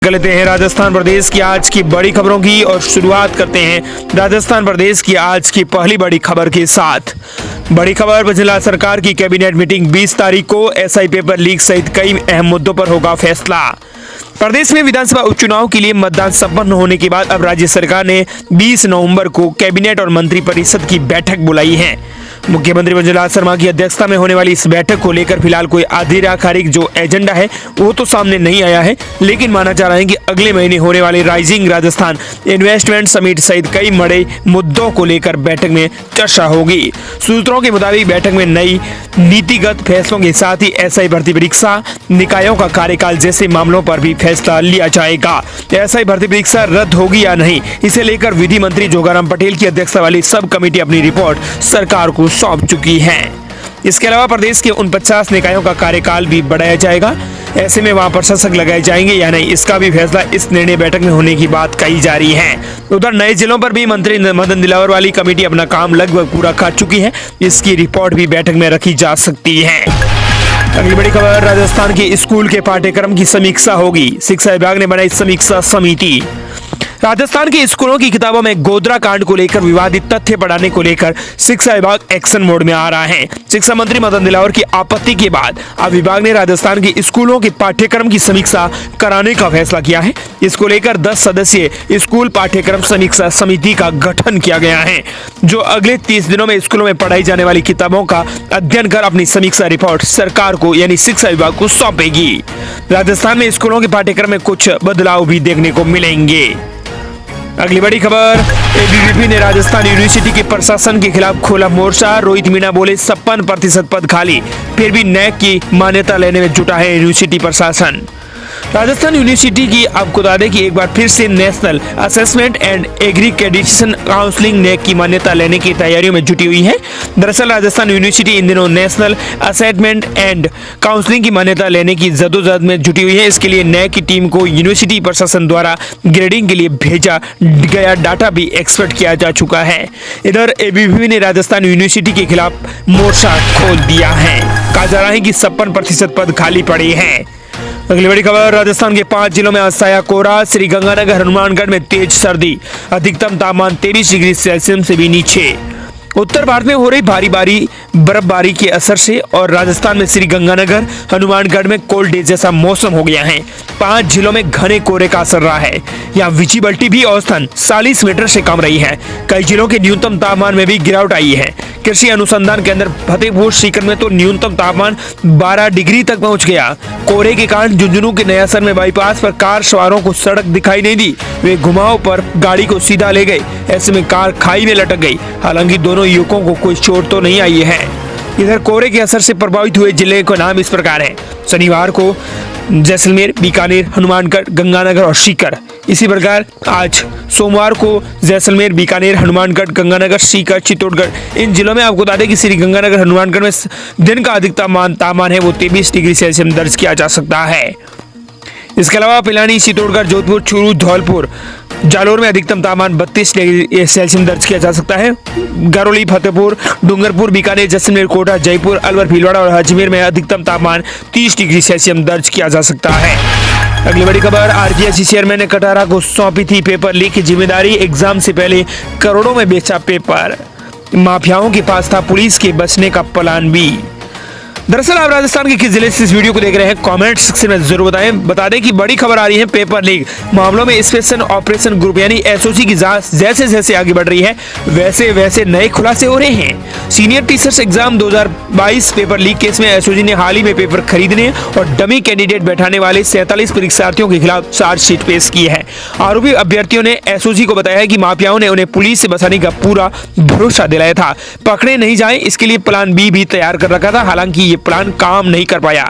कर लेते हैं राजस्थान प्रदेश की आज की बड़ी खबरों की और शुरुआत करते हैं राजस्थान प्रदेश की आज की पहली बड़ी खबर के साथ। बड़ी खबर, बजला सरकार की कैबिनेट मीटिंग 20 तारीख को एसआई पेपर लीक सहित कई अहम मुद्दों पर होगा फैसला। प्रदेश में विधानसभा उपचुनाव के लिए मतदान संपन्न होने के बाद अब राज्य सरकार ने 20 नवंबर को कैबिनेट और मंत्रिपरिषद की बैठक बुलाई है। मुख्यमंत्री बजला शर्मा की अध्यक्षता में होने वाली इस बैठक को लेकर फिलहाल कोई आधिकारिक जो एजेंडा है वो तो सामने नहीं आया है, लेकिन माना जा रहा है कि अगले महीने होने वाले राइजिंग राजस्थान इन्वेस्टमेंट समिट सहित कई बड़े मुद्दों को लेकर बैठक में चर्चा होगी। सूत्रों के मुताबिक बैठक में नई नीतिगत फैसलों के साथ ही एसआई भर्ती परीक्षा, निकायों का कार्यकाल जैसे मामलों पर भी फैसला लिया जाएगा। एसआई भर्ती परीक्षा रद्द होगी या नहीं, इसे लेकर विधि मंत्री जोगाराम पटेल की अध्यक्षता वाली सब कमेटी अपनी रिपोर्ट सरकार को सौंप चुकी है। इसके अलावा प्रदेश के 49 निकायों का कार्यकाल भी बढ़ाया जाएगा। ऐसे में वहां प्रशासक लगाए जाएंगे या नहीं, इसका भी फैसला इस निर्णय बैठक में होने की बात कही जा रही है। उधर नए जिलों पर भी मंत्री मदन दिलावर वाली कमेटी अपना काम लगभग पूरा कर चुकी है। इसकी रिपोर्ट भी बैठक में रखी जा सकती है। अगली बड़ी खबर, राजस्थान के स्कूल के पाठ्यक्रम की समीक्षा होगी। शिक्षा विभाग ने बनाई समीक्षा समिति। राजस्थान के स्कूलों की किताबों में गोधरा कांड को लेकर विवादित तथ्य पढ़ाने को लेकर शिक्षा विभाग एक्शन मोड में आ रहा है। शिक्षा मंत्री मदन दिलावर की आपत्ति के बाद अब विभाग ने राजस्थान के स्कूलों के पाठ्यक्रम की समीक्षा कराने का फैसला किया है। इसको लेकर 10 सदस्यीय स्कूल पाठ्यक्रम समीक्षा समिति का गठन किया गया है, जो अगले 30 दिनों में स्कूलों में पढ़ाई जाने वाली किताबों का अध्ययन कर अपनी समीक्षा रिपोर्ट सरकार को यानी शिक्षा विभाग को सौंपेगी। राजस्थान में स्कूलों के पाठ्यक्रम में कुछ बदलाव भी देखने को मिलेंगे। अगली बड़ी खबर, एबीवीपी ने राजस्थान यूनिवर्सिटी के प्रशासन के खिलाफ खोला मोर्चा। रोहित मीणा बोले 56% पद खाली, फिर भी नैक की मान्यता लेने में जुटा है यूनिवर्सिटी प्रशासन। राजस्थान यूनिवर्सिटी की आपको बता दें कि एक बार फिर से national assessment and accreditation counselling NAAC की मान्यता लेने की तैयारियों में जुटी हुई है। दरअसल राजस्थान यूनिवर्सिटी इन दिनों नेशनल असेसमेंट एंड काउंसिलिंग की मान्यता लेने की जद्दोजहद में जुटी हुई है। इसके लिए नैक की टीम को यूनिवर्सिटी प्रशासन द्वारा ग्रेडिंग के लिए भेजा गया डाटा भी एक्सपर्ट किया जा चुका है। इधर एबीवीपी ने राजस्थान यूनिवर्सिटी के खिलाफ मोर्चा खोल दिया है। कहा जा रहा है कि 56% पद खाली पड़े हैं। अगली बड़ी खबर, राजस्थान के 5 जिलों में आज साया कोहरा। श्रीगंगानगर, हनुमानगढ़ में तेज सर्दी, अधिकतम तापमान 23 डिग्री सेल्सियस से भी नीचे। उत्तर भारत में हो रही भारी बर्फबारी के असर से और राजस्थान में श्रीगंगानगर, हनुमानगढ़ में कोल्ड डे जैसा मौसम हो गया है। 5 जिलों में घने कोहरे का असर रहा है। यहाँ विजिबिलिटी भी औसतन 40 मीटर से कम रही है। कई जिलों के न्यूनतम तापमान में भी गिरावट आई है। कृषि अनुसंधान केंद्र फतेहपुर सीकर में तो न्यूनतम तापमान 12 डिग्री तक पहुंच गया। कोहरे के कारण झुंझुनू के नयासर में बाईपास पर कार सवारों को सड़क दिखाई नहीं दी। वे घुमाव पर गाड़ी को सीधा ले गए। ऐसे में कार खाई में लटक गई। हालांकि दोनों युवकों को कोई चोट तो नहीं आई है। इधर कोहरे के असर से प्रभावित हुए जिले का नाम इस प्रकार है। शनिवार को जैसलमेर, बीकानेर, हनुमानगढ़, गंगानगर और सीकर। इसी प्रकार आज सोमवार को जैसलमेर, बीकानेर, हनुमानगढ़, गंगानगर, सीकर, चित्तौड़गढ़ इन जिलों में आपको बता दें कि श्री गंगानगर, हनुमानगढ़ में दिन का अधिकतम तापमान है वो 23 डिग्री सेल्सियस दर्ज किया जा सकता है। इसके अलावा पिलानी, चित्तौड़गढ़, जोधपुर, चूरू, धौलपुर, जालोर में अधिकतम तापमान 32 डिग्री सेल्सियस दर्ज किया जा सकता है। गरौली, फतेहपुर, डूंगरपुर, बीकानेर, जैसलमेर, कोटा, जयपुर, अलवर, भीलवाड़ा और अजमेर में अधिकतम तापमान 30 डिग्री सेल्सियस दर्ज किया जा सकता है। अगली बड़ी खबर, आरजीएससी चेयरमैन ने कटारा को सौंपी थी पेपर लीक की जिम्मेदारी। एग्जाम से पहले करोड़ों में बेचा पेपर। माफियाओं के पास था पुलिस के बचने का प्लान बी। दरअसल आप राजस्थान के किस जिले से इस वीडियो को देख रहे हैं कमेंट सेक्शन में जरूर बता दें कि बड़ी खबर आ रही है पेपर लीक मामलों में स्पेशल ऑपरेशन ग्रुप यानी एसओजी की जांच जैसे जैसे आगे बढ़ रही है वैसे वैसे नए खुलासे हो रहे हैं। Senior teachers exam 2022 paper leak case में एसओजी ने हाल ही में पेपर खरीदने और डमी कैंडिडेट बैठाने वाले 47 परीक्षार्थियों के खिलाफ चार्जशीट पेश की है। आरोपी अभ्यर्थियों ने एसओजी को बताया कि माफियाओं ने उन्हें पुलिस से बचाने का पूरा भरोसा दिलाया था। पकड़े नहीं जाए इसके लिए प्लान बी भी तैयार कर रखा था। हालांकि ये प्लान काम नहीं कर पाया।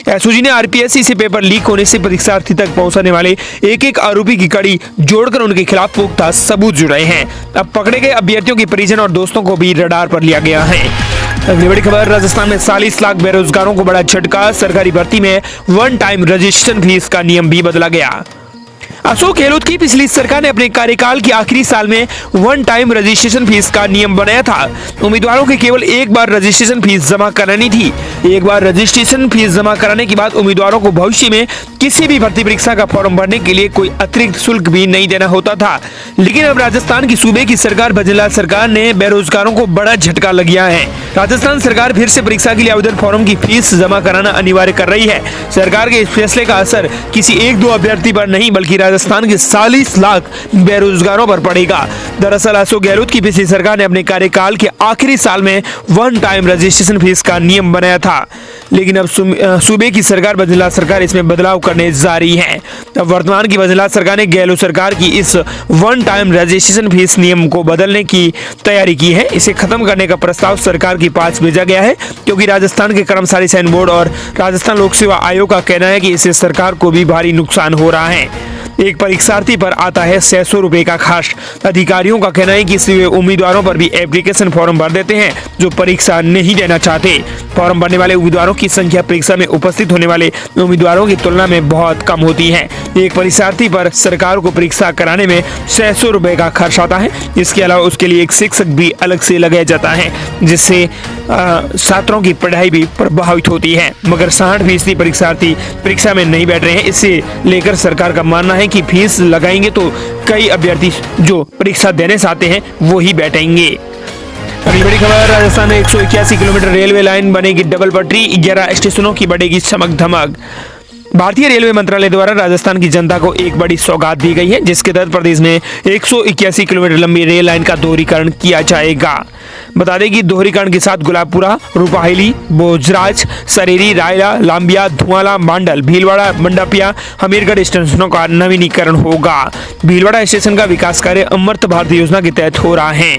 एसओजी ने आरपीएससी से पेपर लीक होने से परीक्षार्थी तक पहुंचने वाले एक आरोपी की कड़ी जोड़कर उनके खिलाफ पुख्ता सबूत जुटाए हैं। अब पकड़े गए अभ्यर्थियों के परिजन और दोस्तों को भी रडार पर लिया गया है। अगली बड़ी खबर, राजस्थान में 40 लाख बेरोजगारों को बड़ा झटका। सरकारी भर्ती में वन टाइम रजिस्ट्रेशन फीस का नियम भी बदला गया। अशोक गहलोत की पिछली सरकार ने अपने कार्यकाल के आखिरी साल में वन टाइम रजिस्ट्रेशन फीस का नियम बनाया था। उम्मीदवारों के केवल एक बार रजिस्ट्रेशन फीस जमा करानी थी। एक बार रजिस्ट्रेशन फीस जमा कराने के बाद उम्मीदवारों को भविष्य में किसी भी भर्ती परीक्षा का फॉर्म भरने के लिए कोई अतिरिक्त शुल्क भी नहीं देना होता था। लेकिन अब राजस्थान की सूबे की सरकार भजनलाल सरकार ने बेरोजगारों को बड़ा झटका लग गया है। राजस्थान सरकार फिर से परीक्षा के लिए आवेदन फॉर्म की फीस जमा कराना अनिवार्य कर रही है। सरकार के इस फैसले का असर किसी एक दो अभ्यर्थी पर नहीं बल्कि राजस्थान के 40 लाख बेरोजगारों पर पड़ेगा। दरअसल अशोक गहलोत की पिछली सरकार ने अपने कार्यकाल के आखिरी साल में वन टाइम रजिस्ट्रेशन फीस का नियम बनाया था, लेकिन अब सूबे की सरकार भजनलाल सरकार इसमें बदलाव करने जा रही है। अब वर्तमान की भजनलाल सरकार ने गहलोत सरकार की इस वन टाइम रजिस्ट्रेशन फीस नियम को बदलने की तैयारी की है। इसे खत्म करने का प्रस्ताव सरकार के पास भेजा गया है, क्योंकि राजस्थान के कर्मचारी चयन बोर्ड और राजस्थान लोक सेवा आयोग का कहना है कि इससे सरकार को भी भारी नुकसान हो रहा है। एक परीक्षार्थी पर आता है 600 रुपए का खर्च। अधिकारियों का कहना है कि इससे वे उम्मीदवारों पर भी एप्लीकेशन फॉर्म भर देते हैं जो परीक्षा नहीं देना चाहते। फॉर्म भरने वाले उम्मीदवारों की संख्या परीक्षा में उपस्थित होने वाले उम्मीदवारों की तुलना में बहुत कम होती है। एक परीक्षार्थी पर सरकार को परीक्षा कराने में 600 रुपए का खर्च आता है। इसके अलावा उसके लिए एक शिक्षक भी अलग से लगाया जाता है, जिससे छात्रों की पढ़ाई भी प्रभावित होती है। मगर 60% परीक्षार्थी परीक्षा में नहीं बैठ रहे हैं। इसे लेकर सरकार का मानना है कि फीस लगाएंगे तो कई अभ्यर्थी जो परीक्षा देने चाहते हैं वो ही बैठेंगे। अगली बड़ी खबर, राजस्थान में 181 किलोमीटर रेलवे लाइन बनेगी डबल पटरी, 11 स्टेशनों की बढ़ेगी चमक धमक। भारतीय रेलवे मंत्रालय द्वारा राजस्थान की जनता को एक बड़ी सौगात दी गई है, जिसके तहत प्रदेश में 181 किलोमीटर लंबी रेल लाइन का दोहरीकरण किया जाएगा। बता दें कि दोहरीकरण के साथ गुलाबपुरा, रूपाहिली, भोजराज, सरेरी, रायला, लांबिया, धुआला, मांडल, भीलवाड़ा, मंडपिया, हमीरगढ़ स्टेशनों का नवीनीकरण होगा। भीलवाड़ा स्टेशन का विकास कार्य अमृत भारत योजना के तहत हो रहा है।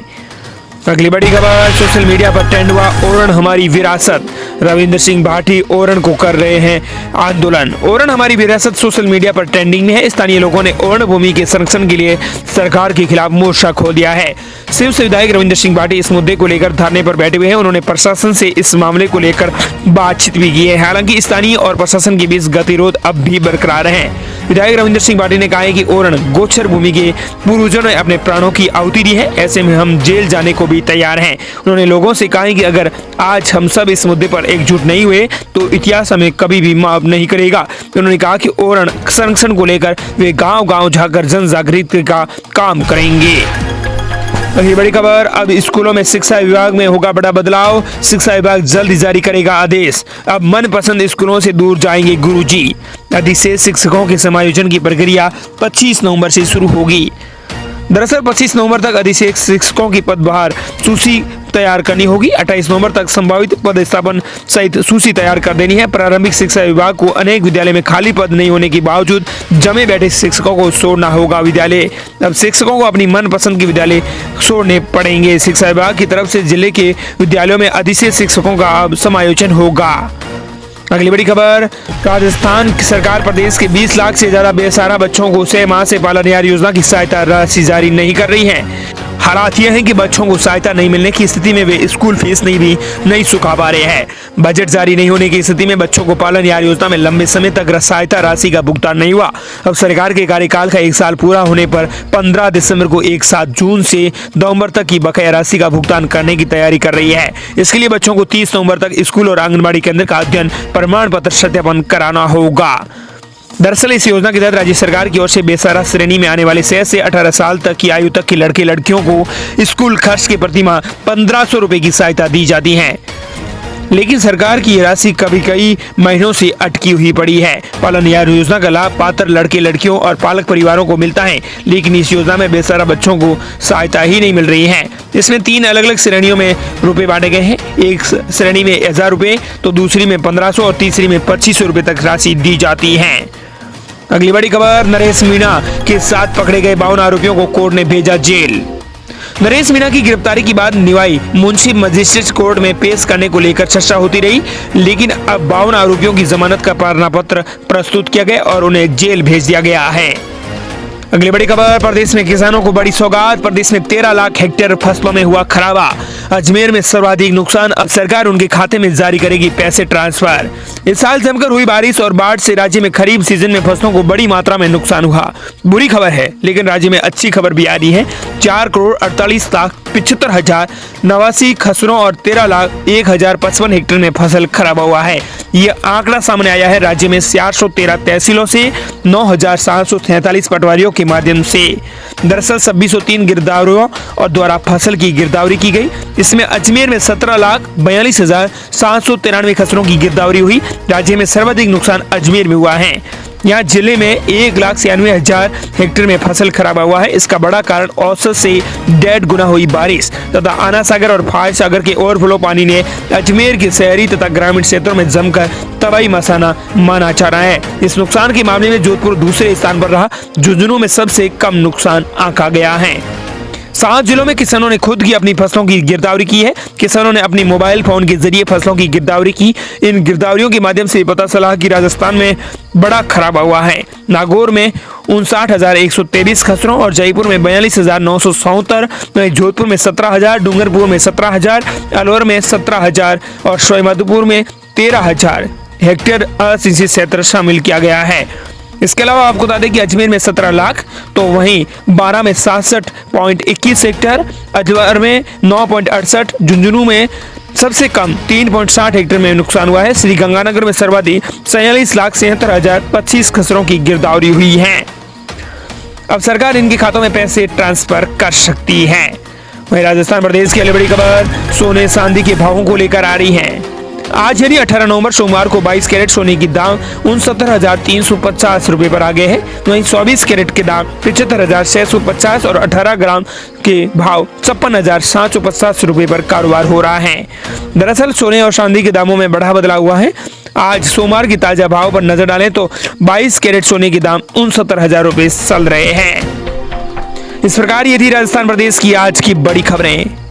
अगली बड़ी खबर, सोशल मीडिया पर ट्रेंड हुआ ओरण हमारी विरासत। रविंद्र सिंह भाटी ओरण को कर रहे हैं आंदोलन। ओरण हमारी विरासत सोशल मीडिया पर ट्रेंडिंग में है। स्थानीय लोगों ने ओरण भूमि के संरक्षण के लिए सरकार के खिलाफ मोर्चा खोल दिया है। शिव से विधायक रविंद्र सिंह भाटी इस मुद्दे को लेकर धरने पर बैठे हुए हैं। उन्होंने प्रशासन से इस मामले को लेकर बातचीत भी की है। हालांकि स्थानीय और प्रशासन के बीच गतिरोध अब भी बरकरार है। विधायक रविंद्र सिंह भाटी ने कहा है कि ओरण गोचर भूमि के पूर्वजों ने अपने प्राणों की आहुति दी है, ऐसे में हम जेल जाने को भी तैयार हैं। उन्होंने लोगों से कहा है कि अगर आज हम सब इस मुद्दे पर एकजुट नहीं हुए तो इतिहास हमें कभी भी माफ नहीं करेगा। उन्होंने कहा कि ओरण संरक्षण को लेकर वे गांव-गांव जाकर जन जागृति का काम करेंगे। अगली बड़ी खबर, अब स्कूलों में शिक्षा विभाग में होगा बड़ा बदलाव। शिक्षा विभाग जल्द जारी करेगा आदेश। अब मनपसंद स्कूलों से दूर जाएंगे गुरुजी। अधिशेष शिक्षकों के समायोजन की प्रक्रिया 25 नवंबर से शुरू होगी। दरअसल 25 नवंबर तक अधिशेष शिक्षकों की पदभार सूची तैयार करनी होगी। 28 नवंबर तक संभावित पदस्थापन सहित सूची तैयार कर देनी है। प्रारंभिक शिक्षा विभाग को अनेक विद्यालय में खाली पद नहीं होने के बावजूद जमे बैठे शिक्षकों को छोड़ना होगा विद्यालय। अब शिक्षकों को अपनी मनपसंद के विद्यालय छोड़ने पड़ेंगे। शिक्षा विभाग की तरफ से जिले के विद्यालयों में अधिशेष शिक्षकों का अब समायोजन होगा। अगली बड़ी खबर, राजस्थान सरकार प्रदेश के 20 लाख से ज्यादा बेसहारा बच्चों को 6 माह से पालनहार योजना की सहायता राशि जारी नहीं कर रही है। हालात यह है कि बच्चों को सहायता नहीं मिलने की स्थिति में वे स्कूल फीस नहीं चुका पा रहे हैं। बजट जारी नहीं होने की स्थिति में बच्चों को पालनहार योजना में लंबे समय तक सहायता राशि का भुगतान नहीं हुआ। अब सरकार के कार्यकाल का 1 साल पूरा होने पर 15 दिसंबर को एक साथ जून से नवंबर तक की बकाया राशि का भुगतान करने की तैयारी कर रही है। इसके लिए बच्चों को 30 नवंबर तक स्कूल और आंगनबाड़ी केंद्र का अध्ययन प्रमाण पत्र सत्यापन कराना होगा। दरअसल इस योजना के तहत राज्य सरकार की ओर से बेसहारा श्रेणी में आने वाले 6 से 18 साल तक की आयु तक के लड़के लड़कियों को स्कूल खर्च के प्रति माह 1500 रुपए की सहायता दी जाती है। लेकिन सरकार की ये राशि कभी कई महीनों से अटकी हुई पड़ी है। पालनहार योजना का लाभ पात्र लड़के लड़कियों और पालक परिवारों को मिलता है, लेकिन इस योजना में बेसहारा बच्चों को सहायता ही नहीं मिल रही है। इसमें 3 अलग अलग श्रेणियों में रुपए बांटे गए हैं। एक श्रेणी में 1000 रुपए, तो दूसरी में 1500 और तीसरी में 2500 रुपए तक राशि दी जाती है। अगली बड़ी खबर, नरेश मीणा के साथ पकड़े गए 52 आरोपियों को कोर्ट ने भेजा जेल। नरेश मीणा की गिरफ्तारी के बाद निवाई मुंशी मजिस्ट्रेट कोर्ट में पेश करने को लेकर चर्चा होती रही, लेकिन अब 52 आरोपियों की जमानत का प्रार्थना पत्र प्रस्तुत किया गया और उन्हें जेल भेज दिया गया है। अगली बड़ी खबर, प्रदेश में किसानों को बड़ी सौगात। प्रदेश में 13 लाख हेक्टेयर फसलों में हुआ खराबा। अजमेर में सर्वाधिक नुकसान। अब सरकार उनके खाते में जारी करेगी पैसे ट्रांसफर। इस साल जमकर हुई बारिश और बाढ़ से राज्य में खरीफ सीजन में फसलों को बड़ी मात्रा में नुकसान हुआ। बुरी खबर है, लेकिन राज्य में अच्छी खबर भी आ रही है। 4,48,75,089 खसरों और 13,01,055 हेक्टेयर में फसल खराब हुआ है। ये आंकड़ा सामने आया है राज्य में 413 तहसीलों से 9,743 पटवारियों के माध्यम से। दरअसल 2603 गिरदावरियों और द्वारा फसल की गिरदावरी की गई। इसमें अजमेर में 17,42,793 खसरों की गिरदावरी हुई। राज्य में सर्वाधिक नुकसान अजमेर में हुआ है। यहाँ जिले में 1,96,000 हेक्टेयर में फसल खराब हुआ है। इसका बड़ा कारण औसत से 1.5 गुना हुई बारिश तथा आना सागर और फाय सागर के ओवरफ्लो पानी ने अजमेर के शहरी तथा ग्रामीण क्षेत्रों में जमकर तबाही मचाना माना जा रहा है। इस नुकसान के मामले में जोधपुर दूसरे स्थान पर रहा। झुंझुनू में सबसे कम नुकसान आंका गया है। 7 जिलों में किसानों ने खुद की अपनी फसलों की गिरदावरी की है। किसानों ने अपनी मोबाइल फोन के जरिए फसलों की गिरदावरी की। इन गिरदावरियों के माध्यम से पता चला कि राजस्थान में बड़ा खराब हुआ है। नागौर में 59,123 खसरों और जयपुर में 42,977, जोधपुर में 17,000, डूंगरपुर में 17,000, अलवर में 17,000 और सवाईमाधोपुर में 13,000 हेक्टेयर असिंचित क्षेत्र शामिल किया गया है। इसके अलावा आपको बता दें कि अजमेर में 17 लाख, तो वहीं 12 में 66.21 हेक्टेयर, अजवर में 9.68, झुंझुनू में सबसे कम 3.60 हेक्टेयर में नुकसान हुआ है। श्री गंगानगर में सर्वाधिक 46,76,025 खसरों की गिरदावरी हुई है। अब सरकार इनके खातों में पैसे ट्रांसफर कर सकती है। वहीं राजस्थान प्रदेश की अगली बड़ी खबर सोने चांदी के भावों को लेकर आ रही है। आज यानी 18 नवंबर सोमवार को 22 कैरेट सोने की दाम 69,350 रुपए पर आ गए हैं। वहीं 24 कैरेट के दाम 75,650 और 18 ग्राम के भाव 56,750 रुपए पर कारोबार हो रहा है। दरअसल सोने और चांदी के दामों में बड़ा बदलाव हुआ है। आज सोमवार की ताजा भाव पर नजर डालें तो 22 कैरेट सोने के दाम 69,000 रुपए चल रहे हैं। इस प्रकार ये थी राजस्थान प्रदेश की आज की बड़ी खबरें।